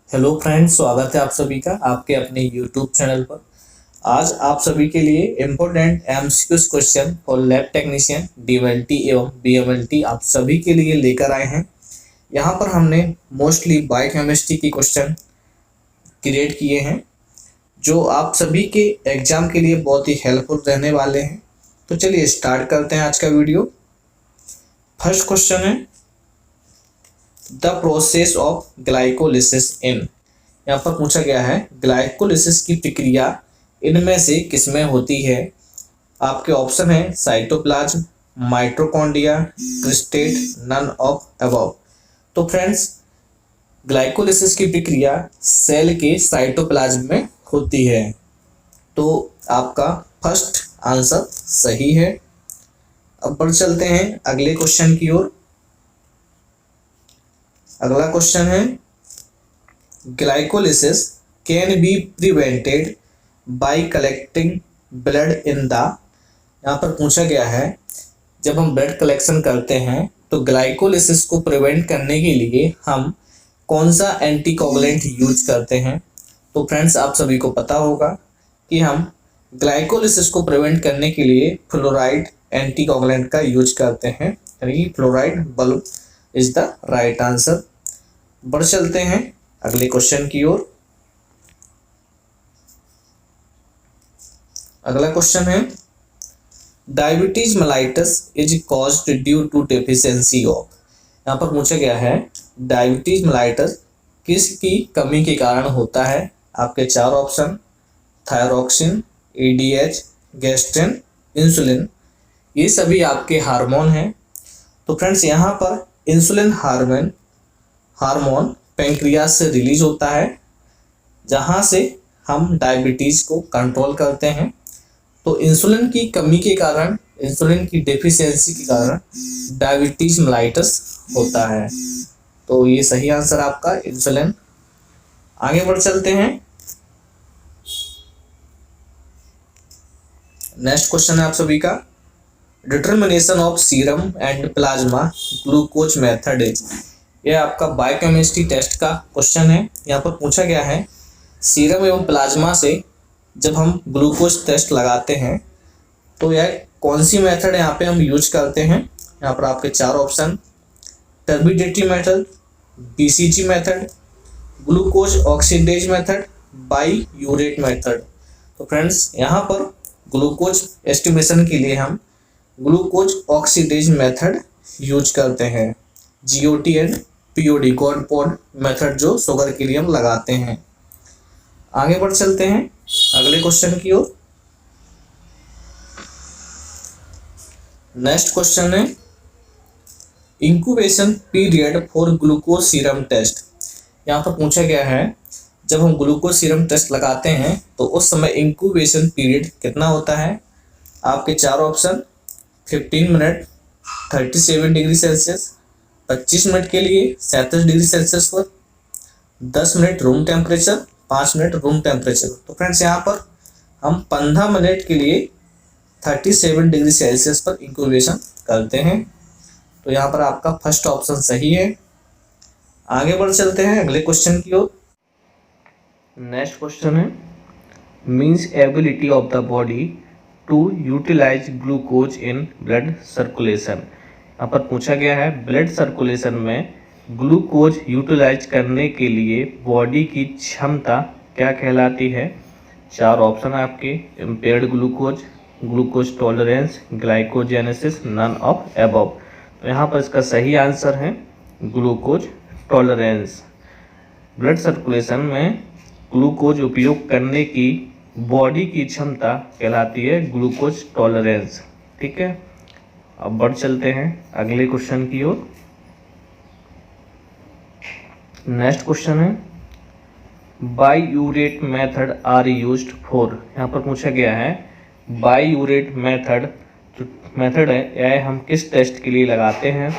Hello friends, स्वागत है आप सभी का आपके अपने यूट्यूब चैनल पर। आज आप सभी के लिए important MCQs question for lab technician DMLT एवं बीएमएलटी आप सभी के लिए लेकर आए हैं। यहाँ पर हमने मोस्टली बायोकेमिस्ट्री की क्वेश्चन क्रिएट किए हैं जो आप सभी के एग्जाम के लिए बहुत ही हेल्पफुल रहने वाले हैं। तो चलिए स्टार्ट करते हैं आज का वीडियो। फर्स्ट क्वेश्चन है द प्रोसेस ऑफ ग्लाइकोलिसिस इन। यहाँ पर पूछा गया है ग्लाइकोलिसिस की प्रक्रिया इनमें से किसमें होती है। आपके ऑप्शन है cytoplasm, mitochondria, cristae, none of above. तो फ्रेंड्स, ग्लाइकोलिसिस की प्रक्रिया सेल के साइटोप्लाज्म में होती है। तो आपका फर्स्ट आंसर सही है। अब बढ़ चलते हैं अगले क्वेश्चन की ओर। अगला क्वेश्चन है glycolysis can be prevented by collecting blood in the. यहाँ पर पूछा गया है जब हम ब्लड कलेक्शन करते हैं तो ग्लाइकोलिसिस को प्रिवेंट करने के लिए हम कौन सा एंटीकोगुलेंट यूज करते हैं। तो फ्रेंड्स, आप सभी को पता होगा कि हम ग्लाइकोलिसिस को प्रिवेंट करने के लिए फ्लोराइड एंटीकोगुलेंट का यूज करते हैं, यानी fluoride bulb is the right answer. बढ़ चलते हैं अगले क्वेश्चन की ओर। अगला क्वेश्चन है diabetes mellitus is caused due to deficiency of. यहाँ पर पूछा गया है डायबिटीज मेलाइटस किसकी कमी के कारण होता है। आपके चार option thyroxine, ADH, gastrin, insulin. ये सभी आपके हार्मोन हैं। तो फ्रेंड्स, यहाँ पर इंसुलिन हार्मोन पेंक्रियास से रिलीज होता है जहाँ से हम डायबिटीज को कंट्रोल करते हैं। तो इंसुलिन की कमी के कारण, इंसुलिन की डेफिशिएंसी के कारण डायबिटीज मेलाइटस होता है। तो ये सही आंसर आपका इंसुलिन। आगे बढ़ चलते हैं। नेक्स्ट क्वेश्चन है आप सभी का determination of serum and plasma glucose method is. यह आपका बायोकेमिस्ट्री टेस्ट का क्वेश्चन है। यहाँ पर पूछा गया है सीरम एवं प्लाज्मा से जब हम ग्लूकोज टेस्ट लगाते हैं तो यह कौन सी मेथड यहाँ पे हम यूज करते हैं। यहाँ पर आपके चार option turbidimetry method, BCG method, glucose oxidase method, biuret method. तो फ्रेंड्स, यहाँ पर ग्लूकोज एस्टिमेशन के लिए हम ग्लूकोज ऑक्सीडेज मेथड यूज करते हैं, GOT and POD God pod method जो शुगर के लिए हम लगाते हैं। आगे बढ़ चलते हैं अगले क्वेश्चन की ओर। नेक्स्ट क्वेश्चन है incubation period for glucose serum test. यहाँ पर पूछा गया है जब हम ग्लूकोज सीरम टेस्ट लगाते हैं तो उस समय इंक्यूबेशन पीरियड कितना होता है। आपके चार option 15 minute 37 degree Celsius, 25 minute के लिए 37 डिग्री सेल्सियस पर, 10 minute room temperature, 5 minute room temperature. तो फ्रेंड्स, यहाँ पर हम 15 मिनट के लिए 37 डिग्री सेल्सियस पर इंक्यूबेशन करते हैं। तो यहाँ पर आपका फर्स्ट ऑप्शन सही है। आगे बढ़ चलते हैं अगले क्वेश्चन की ओर। नेक्स्ट क्वेश्चन है means ability of the body to utilise glucose in blood circulation. यहाँ पर पूछा गया है ब्लड सर्कुलेशन में ग्लूकोज यूटिलाइज करने के लिए बॉडी की क्षमता क्या कहलाती है। चार ऑप्शन है आपके impaired glucose, glucose tolerance, glycogenesis, none of above. तो यहाँ पर इसका सही आंसर है ग्लूकोज टॉलरेंस। ब्लड सर्कुलेशन में ग्लूकोज उपयोग करने की बॉडी की क्षमता कहलाती है ग्लूकोज टॉलरेंस। ठीक है, अब बढ़ चलते हैं अगले क्वेश्चन की ओर। नेक्स्ट क्वेश्चन है बाईयूरेट मेथड आर यूज्ड फॉर। यहाँ पर पूछा गया है बाईयूरेट मेथड जो मेथड है यह हम किस टेस्ट के लिए लगाते हैं।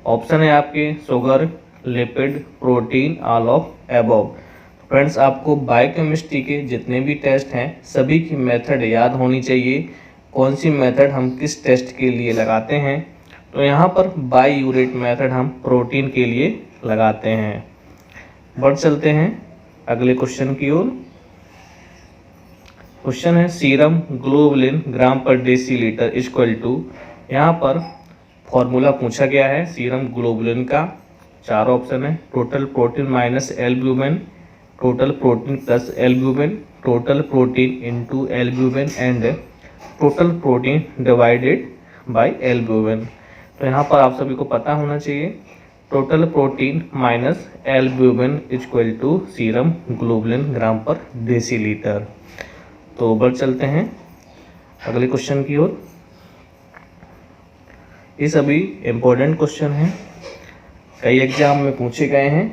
ऑप्शन है आपके sugar, lipid, protein, all of above. Friends, आपको बायोकेमिस्ट्री के जितने भी टेस्ट हैं सभी की मेथड याद होनी चाहिए, कौन सी मेथड हम किस टेस्ट के लिए लगाते हैं। तो यहाँ पर बाईयूरेट मेथड हम प्रोटीन के लिए लगाते हैं। बढ़ चलते हैं अगले क्वेश्चन की ओर। क्वेश्चन है serum globulin gram per decilitre equal to, यहाँ पर फॉर्मूला पूछा गया है सीरम ग्लोबुलिन का। चार ऑप्शन है, total protein minus albumin, total protein plus albumin, total protein into albumin and total protein divided by albumin. तो यहाँ पर आप सभी को पता होना चाहिए total protein minus albumin equal to serum globulin gram per decilitre. तो बढ़ चलते हैं अगले क्वेश्चन की ओर। ये सभी इम्पोर्टेंट क्वेश्चन हैं, कई एग्जाम में पूछे गए हैं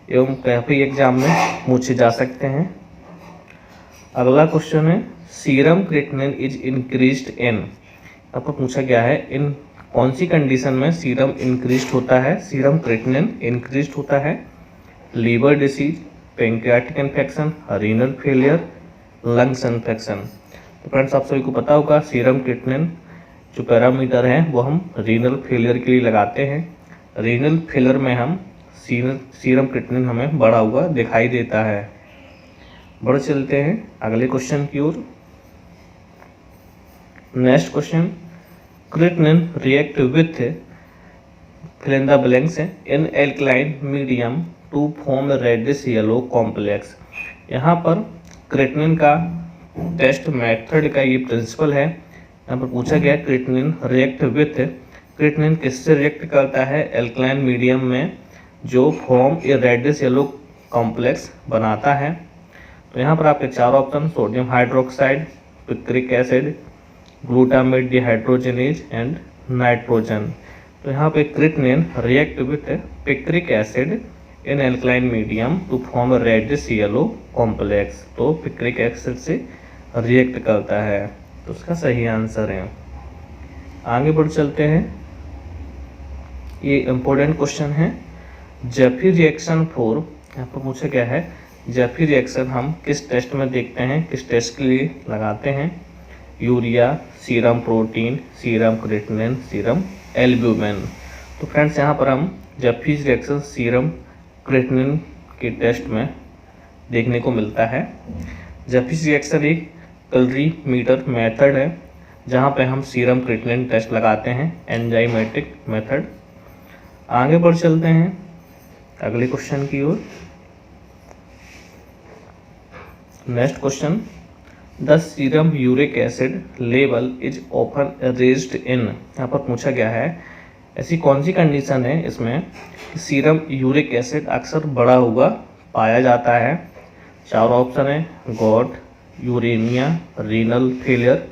एवं काफ़ी एग्जाम में पूछे जा सकते हैं। अगला क्वेश्चन है serum creatinine is increased in, आपको पूछा गया है इन कौन सी कंडीशन में सीरम इंक्रीज्ड होता है, सीरम क्रिएटिनिन इंक्रीज्ड होता है। Liver disease, pancreatic infection, renal failure, lungs infection. तो फ्रेंड्स आप सभी को पता होगा सीरम क्रिएटिनिन जो पैरामीटर है वो हम रीनल फेलियर के लिए लगाते हैं। रीनल फेलियर में हम सीरम क्रिएटिनिन हमें बढ़ा हुआ दिखाई देता है। बढ़ चलते हैं अगले क्वेश्चन की ओर। Next question, creatinine react with fill in the blanks in alkaline medium to form reddish yellow complex. यहाँ पर क्रिएटिनिन का टेस्ट मेथड का ये प्रिंसिपल है। यहाँ पर पूछा गया क्रिएटिनिन रिएक्ट विथ, क्रिएटिनिन किससे रिएक्ट करता है एल्कलाइन मीडियम में जो form a reddish yellow complex बनाता है। तो यहाँ पर आपके चार option, sodium hydroxide, picric acid, glutamate dehydrogenase and nitrogen. तो यहाँ पे creatinine react with picric acid in alkaline medium to form reddish yellow complex. तो पिक्रिक एसिड से रिएक्ट करता है, तो उसका सही आंसर है। आगे बढ़ चलते हैं, ये इम्पोर्टेंट क्वेश्चन है जेफी रिएक्शन फॉर, यहाँ पर पूछा गया है जेफी रिएक्शन हम किस टेस्ट में देखते हैं, किस टेस्ट के लिए लगाते हैं। Urea, serum protein, serum creatinine, serum albumin. तो फ्रेंड्स यहाँ पर हम जेफी रिएक्शन सीरम क्रिएटिनिन के टेस्ट में देखने को मिलता है। जेफी रिएक्शन एक कैलोरीमीटर मेथड है जहाँ पे हम सीरम क्रिएटिनिन टेस्ट लगाते हैं, एंजाइमेटिक मेथड। आगे बढ़ चलते हैं अगले क्वेश्चन की ओर। Next question, the serum uric acid level is often raised in, यहाँ पर पूछा गया है ऐसी कौन सी कंडीशन है इसमें कि सीरम यूरिक एसिड अक्सर बढ़ा हुआ पाया जाता है। चार ऑप्शन है, got, Urania, renal failure,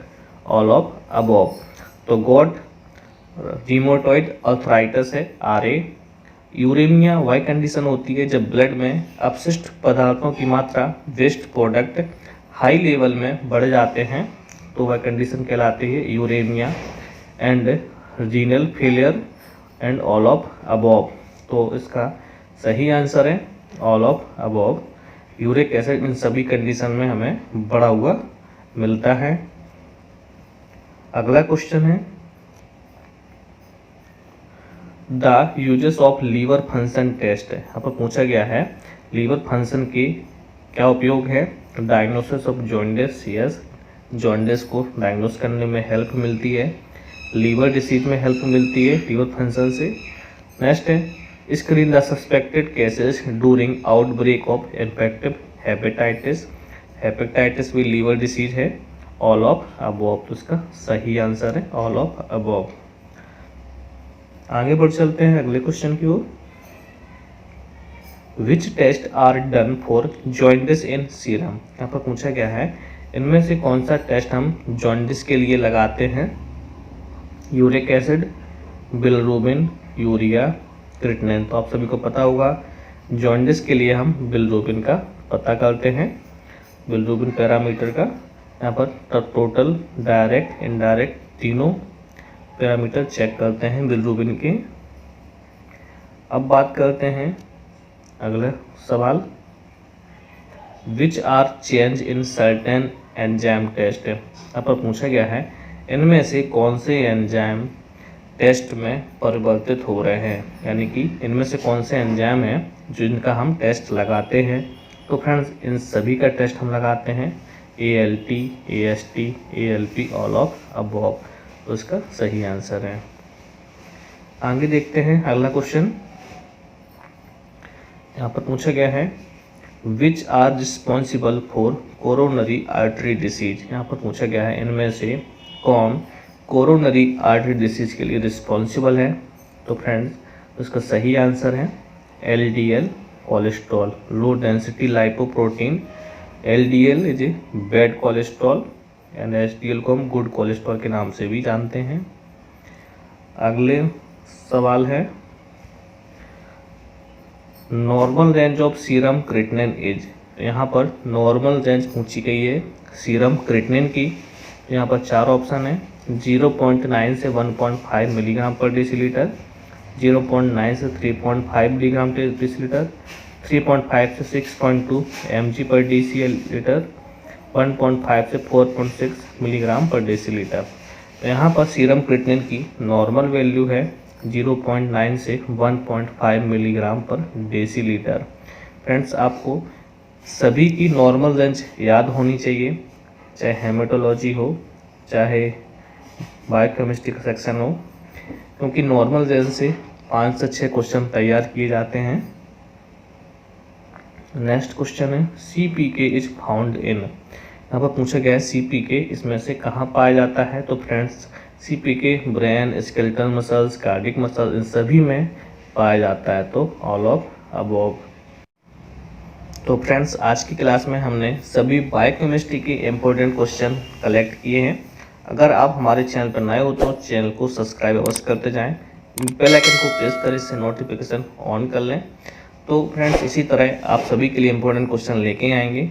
all of above. तो गॉट रीमोटॉइड आर्थराइटिस है, RA। यूरेनिया वह कंडीशन होती है जब ब्लड में अपशिष्ट पदार्थों की मात्रा, वेस्ट प्रोडक्ट हाई लेवल में बढ़ जाते हैं, तो वह कंडीशन कहलाती है Urania. And renal failure and all of above. तो इसका सही आंसर है all of above. Uric acid in सभी कंडीशन में हमें बढ़ा हुआ मिलता है। अगला क्वेश्चन है the uses of liver function test, यहाँ पर पूछा गया है लीवर फंक्शन की क्या उपयोग है। Diagnosis of jaundice, yes, jaundice को डायग्नोस करने में हेल्प मिलती है। लीवर डिसीज में हेल्प मिलती है लीवर फंक्शन से। नेक्स्ट है screen the suspected cases during outbreak of infective hepatitis, hepatitis भी लीवर डिसीज है, ऑल ऑफ अबव। तो इसका सही आंसर है ऑल ऑफ अबव। आगे बढ़ चलते हैं अगले क्वेश्चन की ओर। Which test are done for jaundice in serum, यहाँ पर पूछा गया है इनमें से कौन सा टेस्ट हम जॉन्डिस के लिए लगाते हैं। Uric acid, bilirubin, urea, creatinine. तो आप सभी को पता होगा जॉन्डिस के लिए हम बिलिरुबिन का पता करते हैं, बिलिरुबिन पैरामीटर का। यहाँ पर टोटल, डायरेक्ट, इनडायरेक्ट तीनों पैरामीटर चेक करते हैं बिलिरुबिन के। अब बात करते हैं अगला सवाल, which are change in certain enzyme test, यहाँ पर पूछा गया है इनमें से कौन से एंजाइम टेस्ट में परिवर्तित हो रहे हैं, यानी कि इनमें से कौन से एंजाइम हैं जिनका हम टेस्ट लगाते हैं तो फ्रेंड्स इन सभी का टेस्ट हम लगाते हैं ALT, AST, ALP all of above, तो इसका सही आंसर है। आगे देखते हैं अगला क्वेश्चन। यहाँ पर पूछा गया है which are responsible for coronary artery disease. यहाँ पर पूछा गया है इनमें से कौन कोरोनरी आर्टरी डिसीज के लिए रिस्पॉन्सिबल है। तो फ्रेंड्स उसका सही आंसर है LDL cholesterol, low density lipoprotein. LDL is a bad cholesterol and HDL को हम गुड कोलेस्ट्रॉल के नाम से भी जानते हैं। अगले सवाल है normal range of serum creatinine is. तो यहाँ पर नॉर्मल रेंज पूछी गई है सीरम क्रिएटिनिन की। यहाँ पर 4 ऑप्शन है 0.9 से 1.5 मिलीग्राम पर डेसीलीटर, 0.9 से 3.5 मिलीग्राम डेसीलीटर, 3.5 से 6.2 mg पर डेसीलीटर, 1.5 से 4.6 मिलीग्राम पर डेसीलीटर। तो यहाँ पर सीरम क्रिएटिनिन की नॉर्मल वैल्यू है 0.9 से 1.5 मिलीग्राम पर डेसीलीटर। फ्रेंड्स आपको सभी की नॉर्मल रेंज याद होनी चाहिए, चाहे हेमेटोलॉजी हो चाहे बायोकेमिस्ट्री का सेक्शन हो, क्योंकि नॉर्मल रेंज से 5 से 6 क्वेश्चन तैयार किए जाते हैं। नेक्स्ट क्वेश्चन है CPK इज फाउंड इन। यहाँ पर पूछा गया है CPK इसमें से कहाँ पाया जाता है। तो friends CPK brain, skeletal muscles, cardiac muscles इन सभी में पाया जाता है, तो ऑल ऑफ अबव। तो फ्रेंड्स आज की क्लास में हमने सभी बायोकेमिस्ट्री के इम्पोर्टेंट क्वेश्चन कलेक्ट किए हैं। अगर आप हमारे चैनल पर नए हो तो चैनल को सब्सक्राइब अवश्य करते जाएं, बेल आइकन को प्रेस कर इससे नोटिफिकेशन ऑन कर लें। तो फ्रेंड्स इसी तरह आप सभी के लिए इम्पोर्टेंट क्वेश्चन लेके आएंगे।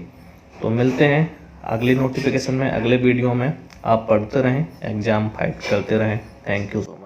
तो मिलते हैं अगली नोटिफिकेशन में, अगले वीडियो में। आप पढ़ते रहें, एग्ज़ाम फाइट करते रहें। Thank you so much.